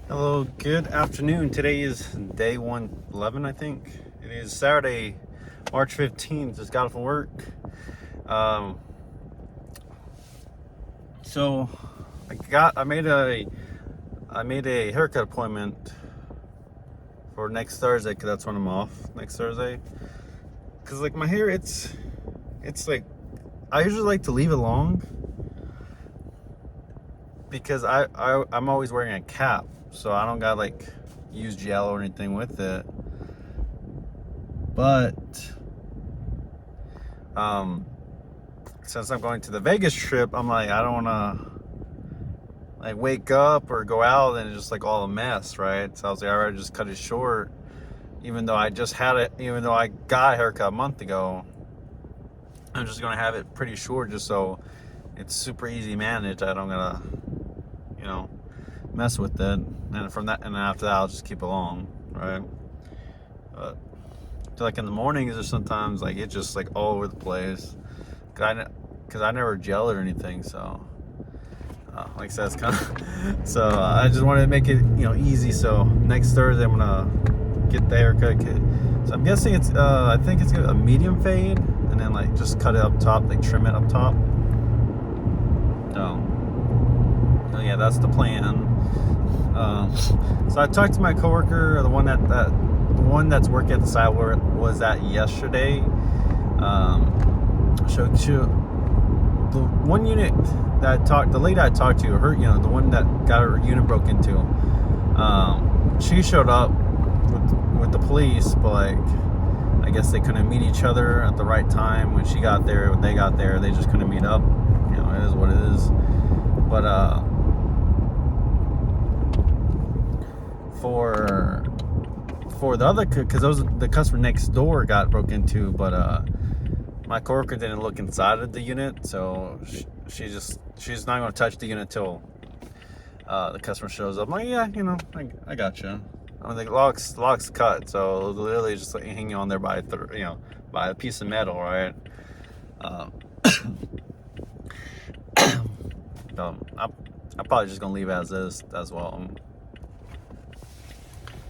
Hello, good afternoon. Today is day 111, I think. It is Saturday, March 15th. Just got off from work. Um, so I made a haircut appointment for next Thursday because that's when I'm off next Thursday. Cause like my hair, it's like I usually like to leave it long because I'm always wearing a cap, so I don't got like use gel or anything with it. But since I'm going to the Vegas trip, I'm like, I don't want to like wake up or go out and it's just like all a mess, right? So I was like, I rather just cut it short, even though I got a haircut a month ago. I'm just gonna have it pretty short, just so it's super easy to manage. I don't gotta, you know, mess with it. And after that, I'll just keep it long, right? But so like in the mornings or sometimes like it's just like all over the place. Cause I never gel or anything, so like I said, it's kind of. So I just wanted to make it easy. So next Thursday I'm gonna get the haircut. So I'm guessing it's I think it's a medium fade, and then like just cut it up top, like trim it up top. So yeah, that's the plan. So I talked to my coworker, the one that's working at the site where it was at yesterday. The one unit the lady I talked to, her, the one that got her unit broke into, she showed up with the police, but like, I guess they couldn't meet each other at the right time when she got there. When they got there, they just couldn't meet up. It is what it is. But for the other, because the customer next door got broke into, but my coworker didn't look inside of the unit, so she's not going to touch the unit till the customer shows up. I'm like, yeah, I got you. I mean, the lock's cut, so literally just like hanging on there by by a piece of metal, right? So I'm probably just gonna leave it as is as well.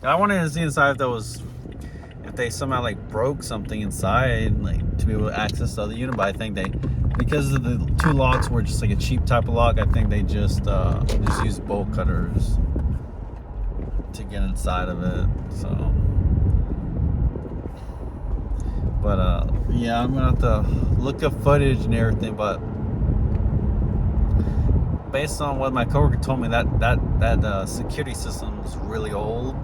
And I wanted to see inside if they somehow like broke something inside, like to be able to access the other unit. But I think because of the two locks were just like a cheap type of lock, I think they just used bolt cutters to get inside of it. So, but yeah, I'm gonna have to look up footage and everything. But based on what my coworker told me, that security system is really old,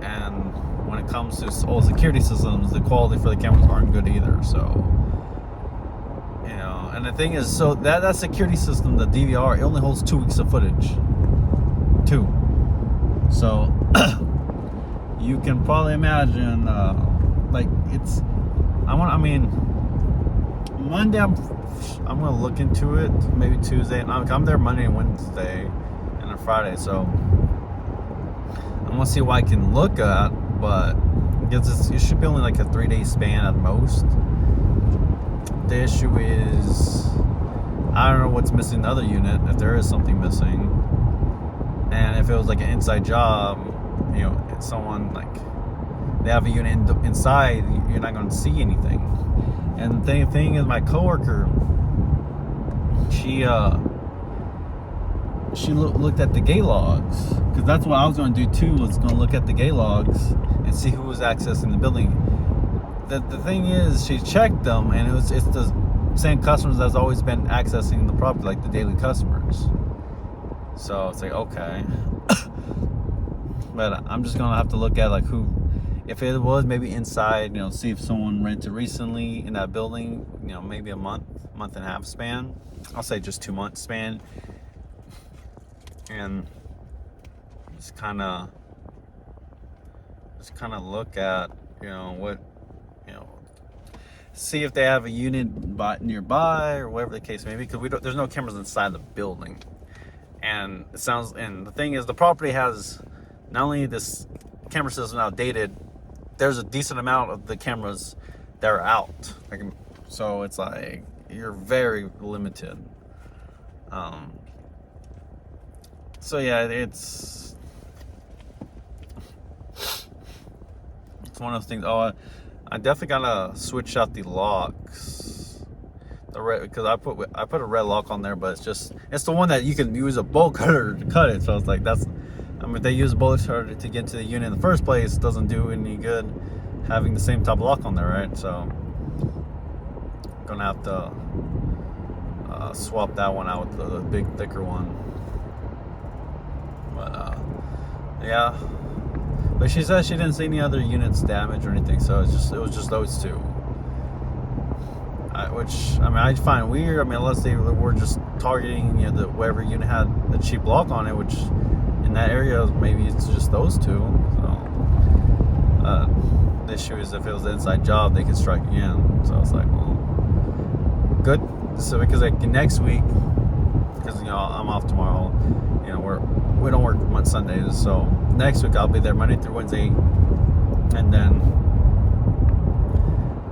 and when it comes to old security systems, the quality for the cameras aren't good either. So, and the thing is, so that security system, the DVR, it only holds 2 weeks of footage. 2. So you can probably imagine, like Monday I'm gonna look into it. Maybe Tuesday, and I'm there Monday and Wednesday, and then Friday. So I'm gonna see what I can look at, but it should be only like a 3-day span at most. The issue is, I don't know what's missing in the other unit, if there is something missing. And if it was like an inside job, someone like they have a unit inside, you're not going to see anything. And the thing is, my coworker, she looked at the gate logs, because that's what I was going to do too. Was going to look at the gate logs and see who was accessing the building. The thing is, she checked them, and it's the same customers that's always been accessing the property, like the daily customers. So it's like, okay. But I'm just gonna have to look at like who, if it was maybe inside, see if someone rented recently in that building, maybe a month and a half span. I'll say just 2 months span, and just kind of look at what see if they have a unit nearby or whatever the case may be, because there's no cameras inside the building. And the thing is, the property has not only this camera system outdated, there's a decent amount of the cameras that are out. So it's like you're very limited. So yeah, it's one of those things. Oh, I definitely gotta switch out the locks. The red, because I put a red lock on there, but it's the one that you can use a bolt cutter to cut it. So it's like if they use a bolt cutter to get to the unit in the first place, it doesn't do any good having the same type of lock on there, right? So I'm gonna have to swap that one out with the big thicker one. But yeah. But she said she didn't see any other units damaged or anything, so it was just those two. Which I find weird. Unless they were just targeting whatever unit had a cheap lock on it, which in that area maybe it's just those two. So the issue is if it was an inside job, they could strike again. So it's like, well, good. So because like next week, because I'm off tomorrow. We don't work on Sundays, so next week I'll be there Monday through Wednesday, and then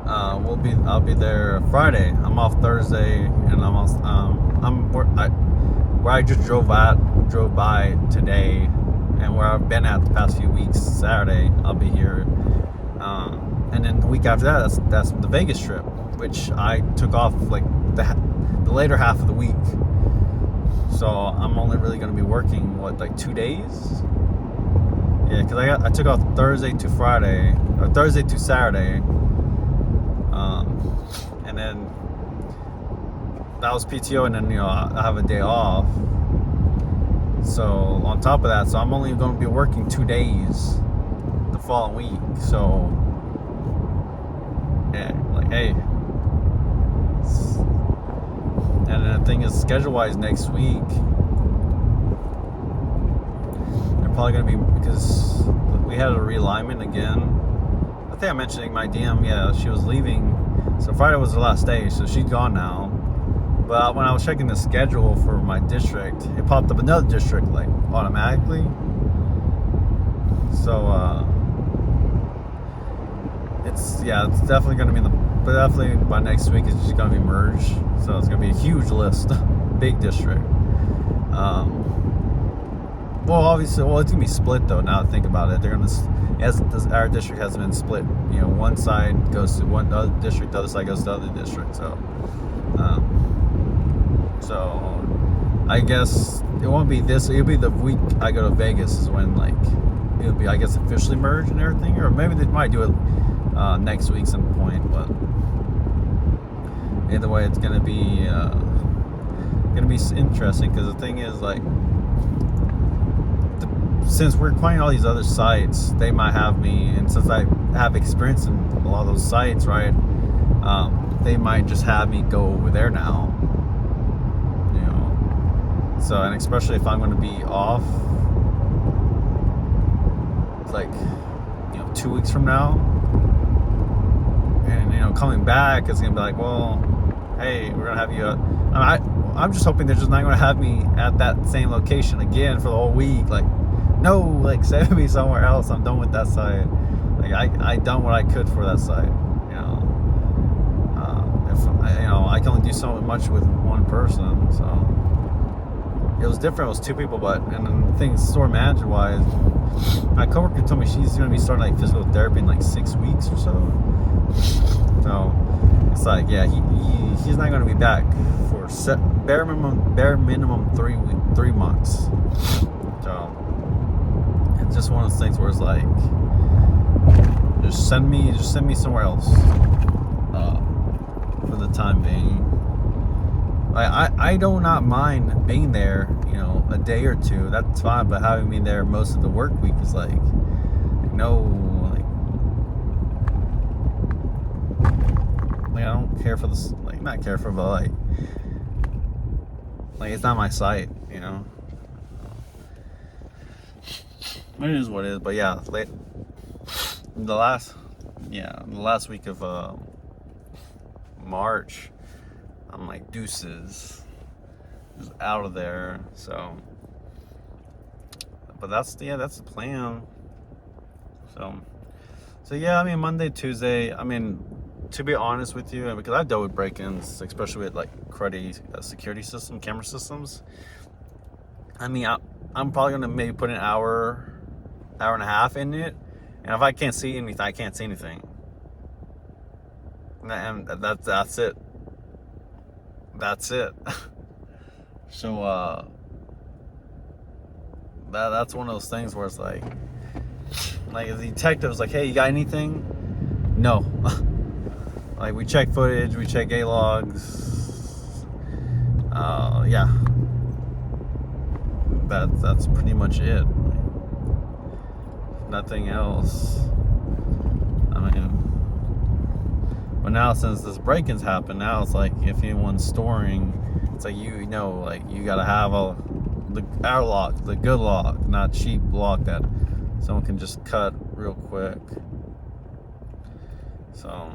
I'll be there Friday. I'm off Thursday, and where I just drove by today, and where I've been at the past few weeks. Saturday I'll be here, and then the week after that, that's the Vegas trip, which I took off like the later half of the week. So I'm only really going to be working, 2 days? Yeah, because I took off Thursday to Friday, or Thursday to Saturday, and then that was PTO, and then I have a day off. So on top of that, so I'm only going to be working 2 days the following week. So yeah, hey. And then the thing is, schedule-wise, next week, they're probably going to be, because we had a realignment again. I think I mentioned in my DM, yeah, she was leaving. So Friday was the last day, so she's gone now. But when I was checking the schedule for my district, it popped up another district, automatically. So, it's definitely going to be but definitely by next week it's just going to be merged. So it's going to be a huge list, big district. Obviously, it's going to be split though. Now that I think about it, they're going to, our district hasn't been split. One side goes to one other district, the other side goes to the other district. So I guess it won't be this. It'll be the week I go to Vegas is when it'll be, I guess, officially merged and everything, or maybe they might do it next week some point, but either way it's gonna be interesting, because the thing is, since we're acquiring all these other sites, they might have me, and since I have experience in a lot of those sites, right, they might just have me go over there now, so, and especially if I'm going to be off 2 weeks from now, and coming back, it's gonna be like, well, hey, we're gonna have you I'm just hoping they're just not gonna have me at that same location again for the whole week. No, send me somewhere else. I'm done with that site. I done what I could for that site. If I can only do so much with one person, so it was different. It was two people, and then the thing, store manager wise, my coworker told me she's gonna be starting physical therapy in 6 weeks or so. So it's he's not gonna be back for bare minimum 3 months. So it's just one of those things where it's just send me somewhere else for the time being. I do not mind being there, a day or two. That's fine, but having me there most of the work week is I don't care for this. Not care for, but it's not my site, It is what it is. But yeah, the last week of March, I'm deuces, just out of there. So, but that's the plan. So yeah, Monday, Tuesday, to be honest with you, because I've dealt with break-ins, especially with cruddy security camera systems. I'm probably gonna maybe put an hour and a half in it, And if I can't see anything, I can't see anything. And that's it. That's it. So that's one of those things where it's like the detective was like, hey, you got anything? No. Like, we check footage, we check A logs. Yeah. That's pretty much it. Nothing else. I mean, but now since this break-ins happened, now it's like if anyone's storing, it's like you gotta have our lock, the good lock, not cheap lock that someone can just cut real quick. So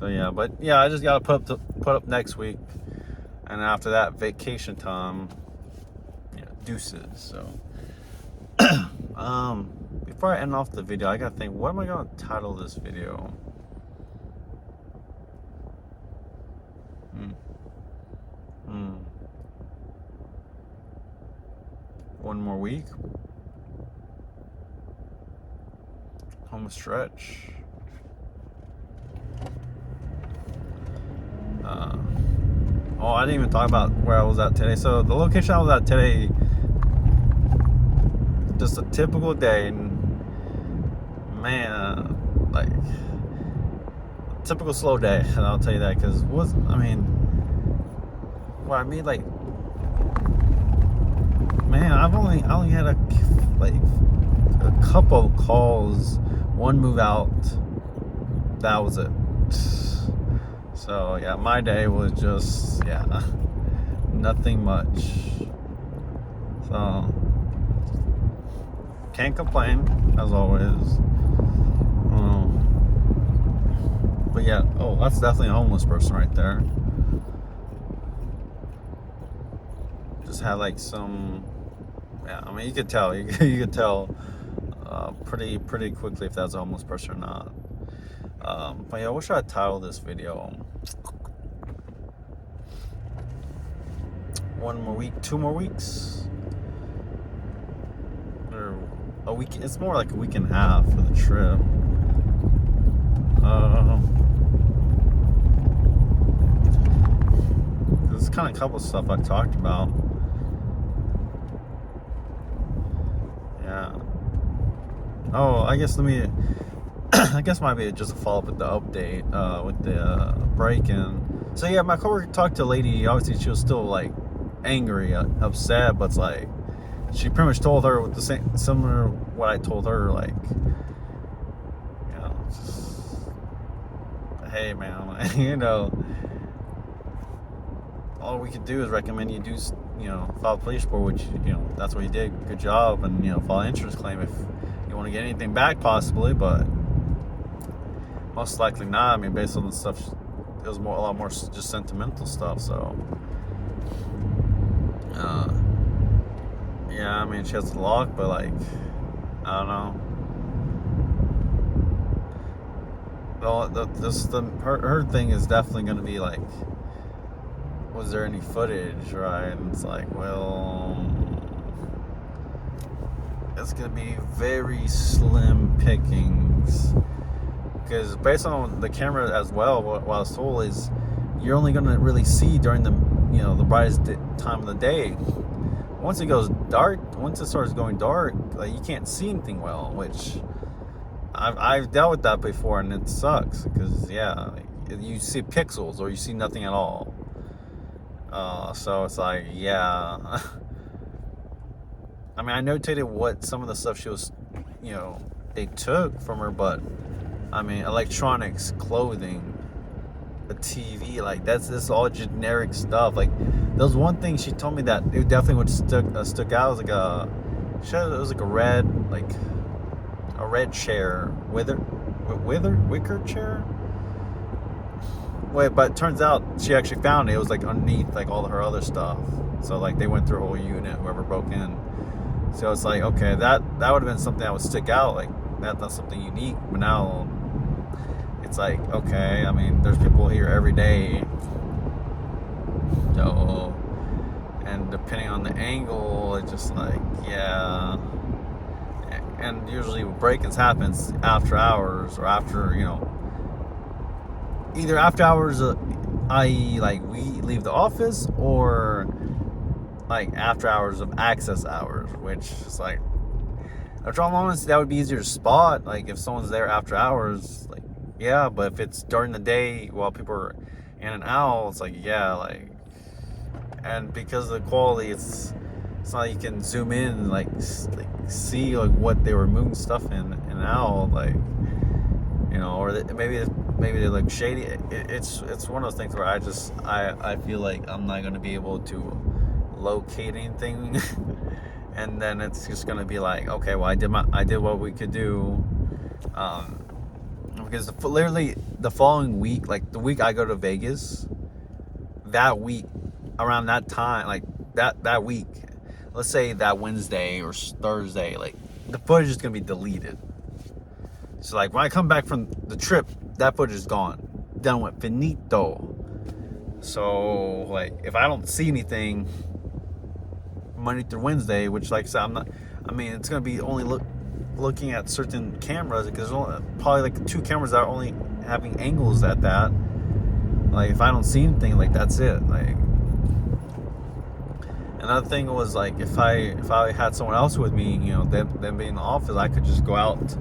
yeah, but yeah, I just gotta put up next week, and after that, vacation time. Yeah, deuces. So before I end off the video, I gotta think, what am I gonna title this video? One more week. Home stretch. Oh, I didn't even talk about where I was at today. So the location I was at today, just a typical day, and man, like a typical slow day, and I'll tell you that, because I made like, man, I only had a couple of calls, one move out, that was it. So yeah, my day was just, nothing much. So can't complain, as always. But yeah, that's definitely a homeless person right there. Just had like some, you could tell, you could tell pretty quickly if that's a homeless person or not. But yeah, what should I title this video? 1 more week, 2 more weeks, or a week? It's more like a week and a half for the trip. There's kind of a couple of stuff I talked about. Yeah. Oh, I guess might be just a follow-up with the update, with the break-in. So yeah, my coworker talked to a lady. Obviously, she was still like angry, upset, but it's like she pretty much told her with the same, similar what I told her, like, hey man, all we could do is recommend you do, file a police report, which, that's what you did. Good job, and file an insurance claim if you want to get anything back, possibly, but most likely not. Based on the stuff, it was a lot more just sentimental stuff. So, yeah, she has the lock, but like, I don't know. Her thing is definitely going to be like, was there any footage, right? And it's like, well, it's going to be very slim pickings. Because based on the camera as well, what I was told is you're only going to really see during the brightest time of the day. Once it goes dark, once it starts going dark, like, you can't see anything well, which I've dealt with that before, and it sucks because you see pixels or you see nothing at all. So it's like, yeah. I notated what some of the stuff she was, they took from her, but electronics, clothing, a TV, like this all generic stuff. Like, there was one thing she told me that it definitely would stuck out. It was like a red chair, wicker chair. Wait, but it turns out she actually found it. It was like underneath like all her other stuff. So like they went through a whole unit, whoever broke in. So it's like, okay, that would have been something that would stick out. Like, that's something unique. But now it's like, okay, there's people here every day. So, and depending on the angle, it's just like, yeah. and usually break-ins happens after hours or after, either after hours, i.e. like we leave the office, or like after hours of access hours, which is like, after all honesty, that would be easier to spot. Like if someone's there after hours, like yeah, but if it's during the day while people are in and out, it's like yeah, like, and because of the quality, it's not like you can zoom in and like see like what they were moving stuff in and out, like, or maybe they look shady. It's one of those things where I feel like I'm not going to be able to locate anything. And then it's just going to be like, okay, well, I did what we could do, because literally the following week, like the week I go to Vegas, that week, around that time, like that week, let's say that Wednesday or Thursday, like the footage is going to be deleted. So like when I come back from the trip, that footage is gone, done with, finito. So like if I don't see anything Monday through Wednesday, which like I said, it's gonna be only looking at certain cameras, because there's only, probably like 2 cameras that are only having angles at that. Like if I don't see anything, like that's it. Like another thing was like if I had someone else with me, them being in the office, I could just go out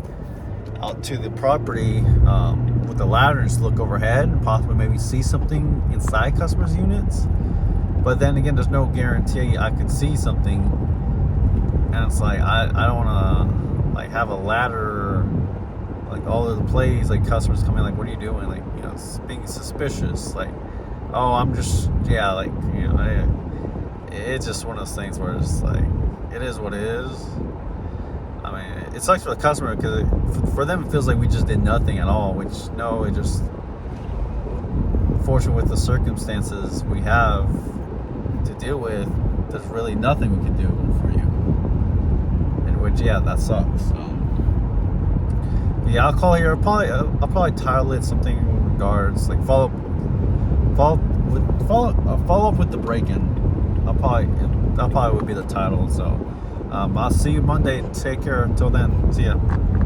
to the property with the ladder and just look overhead and possibly maybe see something inside customers' units. But then again, there's no guarantee I could see something, and it's like I don't want to like have a ladder like all over the place, like customers come in like, what are you doing, like being suspicious, like, oh, I'm just like it's just one of those things where it's like it is what it is. I mean, it sucks for the customer because for them it feels like we just did nothing at all, which no, it just, fortunately with the circumstances we have to deal with, there's really nothing we can do for you, and which that sucks. So yeah, I'll call here. I'll probably title it something in regards like follow up with the break-in. That probably would be the title. So I'll see you Monday. Take care. Until then, see ya.